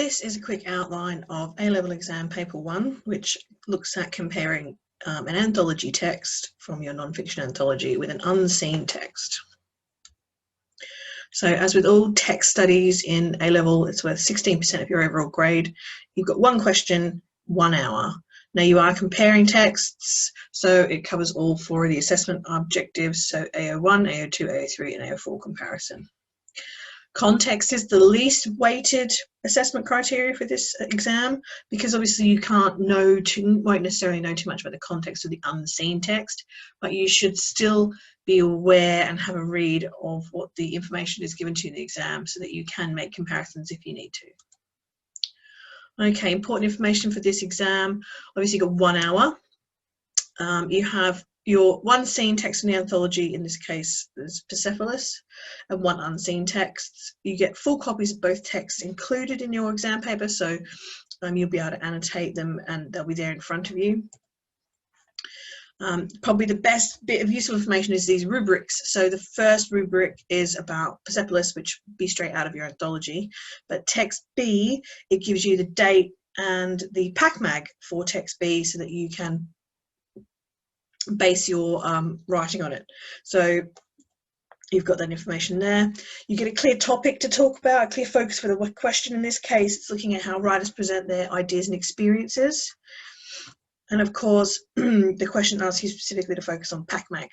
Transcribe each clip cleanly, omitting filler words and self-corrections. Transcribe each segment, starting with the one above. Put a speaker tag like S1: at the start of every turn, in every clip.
S1: this is a quick outline of A-level exam paper 1, which looks at comparing an anthology text from your non-fiction anthology with an unseen text. So as with all text studies in A-level, it's worth 16% of your overall grade. You've got one question, 1 hour. Now you are comparing texts, so it covers all 4 of the assessment objectives, so AO1, AO2, AO3 and AO4 comparison. Context is the least weighted assessment criteria for this exam, because obviously you won't necessarily know too much about the context of the unseen text, but you should still be aware and have a read of what the information is given to you in the exam so that you can make comparisons if you need to. Okay, important information for this exam. Obviously you've got 1 hour. You have your one seen text in the anthology, in this case is Persepolis, and 1 unseen text. You get full copies of both texts included in your exam paper, so you'll be able to annotate them and they'll be there in front of you. Probably the best bit of useful information is these rubrics. So the first rubric is about Persepolis, which will be straight out of your anthology, but text B, it gives you the date and the PACMAG for text B so that you can base your writing on it. So you've got that information there. You get a clear topic to talk about, a clear focus for the question. In this case, it's looking at how writers present their ideas and experiences. And of course, the question asks you specifically to focus on PACMAG.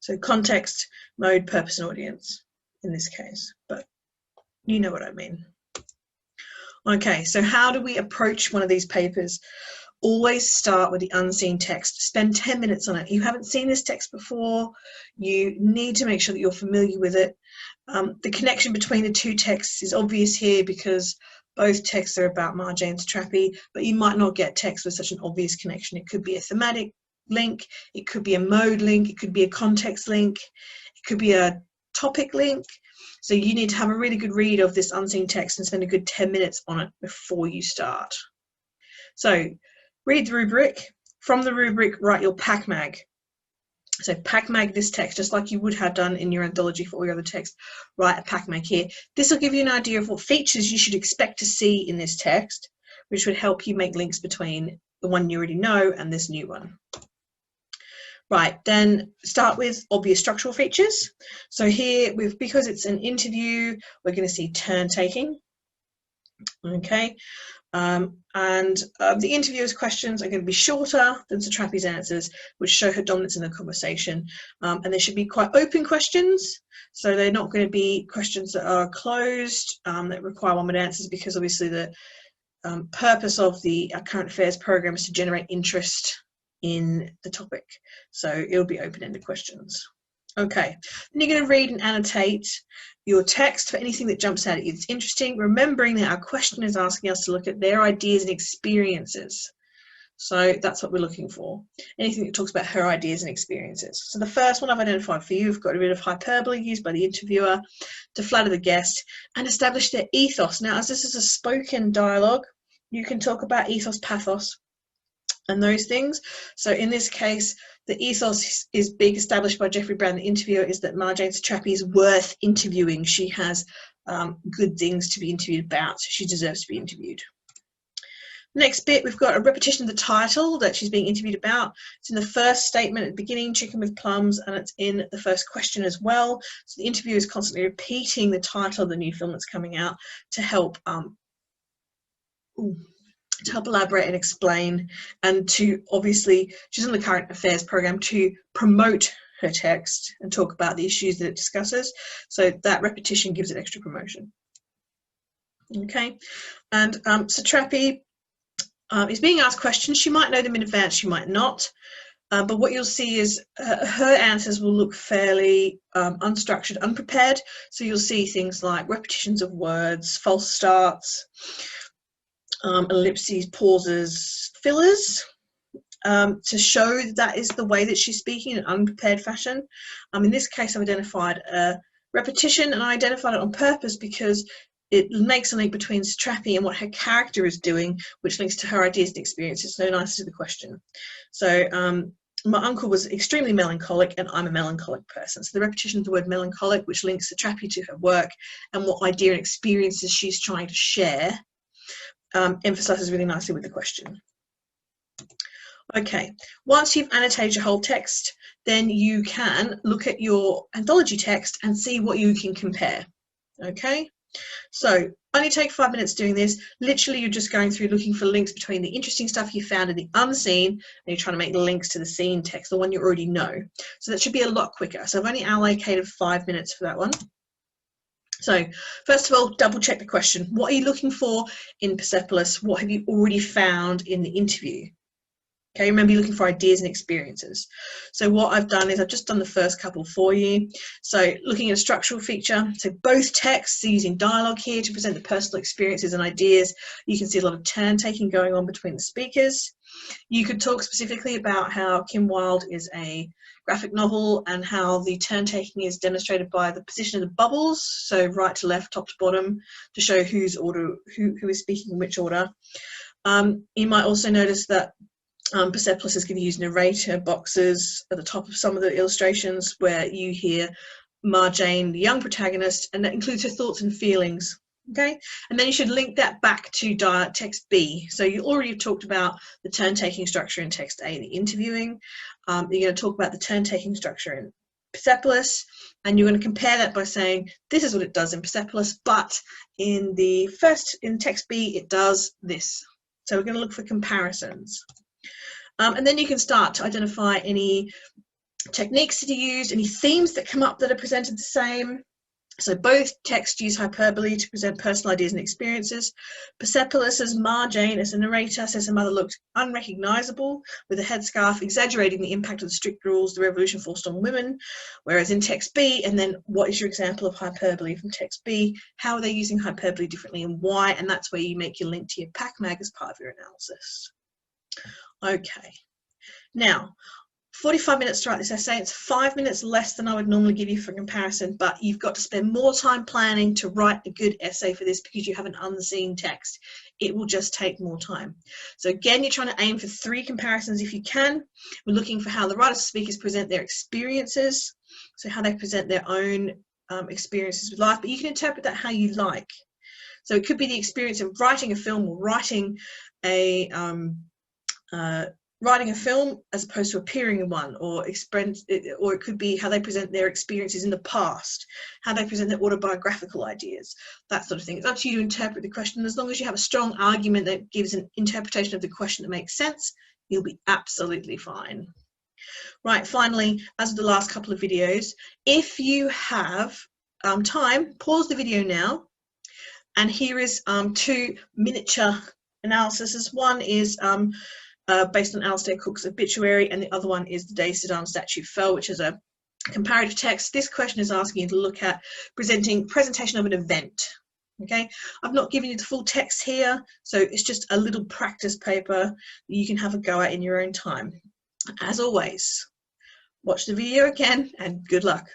S1: So context, mode, purpose, and audience in this case, but you know what I mean. Okay, so how do we approach one of these papers? Always start with the unseen text. Spend 10 minutes on it. You haven't seen this text before. You need to make sure that you're familiar with it. The connection between the 2 texts is obvious here because both texts are about Mara Jane Satrapi, but you might not get text with such an obvious connection. It could be a thematic link, it could be a mode link, it could be a context link, it could be a topic link. So you need to have a really good read of this unseen text and spend a good 10 minutes on it before you start. So read the rubric. From the rubric, write your PACMAG. So PACMAG this text, just like you would have done in your anthology for all your other text, write a PACMAG here. This will give you an idea of what features you should expect to see in this text, which would help you make links between the one you already know and this new one. Right, then start with obvious structural features. So here, because it's an interview, we're going to see turn taking. Okay. The interviewer's questions are going to be shorter than Satrapi's answers, which show her dominance in the conversation. And they should be quite open questions, so they're not going to be questions that are closed, that require one-word answers, because obviously the purpose of the current affairs program is to generate interest in the topic. So it'll be open-ended questions. Okay, then you're going to read and annotate your text for anything that jumps out at you that's interesting, remembering that our question is asking us to look at their ideas and experiences. So that's what we're looking for. Anything that talks about her ideas and experiences. So the first one I've identified for you, we've got a bit of hyperbole used by the interviewer to flatter the guest and establish their ethos. Now, as this is a spoken dialogue, you can talk about ethos, pathos, and those things. So in this case, the ethos is being established by Jeffrey Brown, the interviewer, is that Mara Jane Satrapi is worth interviewing. She has good things to be interviewed about, so she deserves to be interviewed. Next bit, we've got a repetition of the title that she's being interviewed about. It's in the first statement at the beginning, Chicken with Plums, and it's in the first question as well. So the interviewer is constantly repeating the title of the new film that's coming out to help elaborate and explain, and to obviously, she's in the current affairs program to promote her text and talk about the issues that it discusses. So that repetition gives it extra promotion. Okay, and Satrapi is being asked questions. She might know them in advance, she might not. But what you'll see is her answers will look fairly unstructured, unprepared. So you'll see things like repetitions of words, false starts, ellipses, pauses, fillers, to show that is the way that she's speaking in an unprepared fashion. In this case, I've identified a repetition, and I identified it on purpose because it makes a link between Satrapi and what her character is doing, which links to her ideas and experiences, so nice to the question. So my uncle was extremely melancholic and I'm a melancholic person. So the repetition of the word melancholic, which links the Trappy to her work and what idea and experiences she's trying to share, emphasizes really nicely with the question. Okay, once you've annotated your whole text, then you can look at your anthology text and see what you can compare. Okay, so only take 5 minutes doing this. Literally, you're just going through looking for links between the interesting stuff you found in the unseen, and you're trying to make links to the seen text, the one you already know. So that should be a lot quicker. So I've only allocated 5 minutes for that one. So first of all, double check the question. What are you looking for in Persepolis? What have you already found in the interview? Okay, remember you're looking for ideas and experiences. So what I've done is I've just done the first couple for you. So looking at a structural feature, so both texts are using dialogue here to present the personal experiences and ideas. You can see a lot of turn taking going on between the speakers. You could talk specifically about how Kim Wilde is a graphic novel and how the turn taking is demonstrated by the position of the bubbles, so right to left, top to bottom, to show who is speaking in which order. You might also notice that Persepolis is going to use narrator boxes at the top of some of the illustrations where you hear Marjane, the young protagonist, and that includes her thoughts and feelings. Okay, and then you should link that back to text B. So you already talked about the turn-taking structure in text A, the interviewing. You're going to talk about the turn-taking structure in Persepolis, and you're going to compare that by saying this is what it does in Persepolis, but in text B it does this. So we're going to look for comparisons. And then you can start to identify any techniques that are used, any themes that come up that are presented the same. So both texts use hyperbole to present personal ideas and experiences. Persepolis as Marjane, as a narrator, says her mother looked unrecognisable with a headscarf, exaggerating the impact of the strict rules the revolution forced on women. Whereas in text B, and then what is your example of hyperbole from text B? How are they using hyperbole differently and why? And that's where you make your link to your PAC-MAG as part of your analysis. Okay, now 45 minutes to write this essay. It's 5 minutes less than I would normally give you for comparison, but you've got to spend more time planning to write a good essay for this because you have an unseen text. It will just take more time. So again, you're trying to aim for 3 comparisons if you can. We're looking for how the writers and speakers present their experiences, so how they present their own experiences with life, but you can interpret that how you like. So it could be the experience of writing a film or writing a film as opposed to appearing in one, or it could be how they present their experiences in the past, how they present their autobiographical ideas, that sort of thing. It's up to you to interpret the question. As long as you have a strong argument that gives an interpretation of the question that makes sense, you'll be absolutely fine. Right, finally, as with the last couple of videos, if you have time, pause the video now, and here is 2 miniature analyses. One is based on Alistair Cook's obituary, and the other one is The Day Saddam's statue fell, which is a comparative text. This question is asking you to look at presentation of an event. Okay, I've not given you the full text here, so it's just a little practice paper that you can have a go at in your own time. As always, watch the video again and good luck.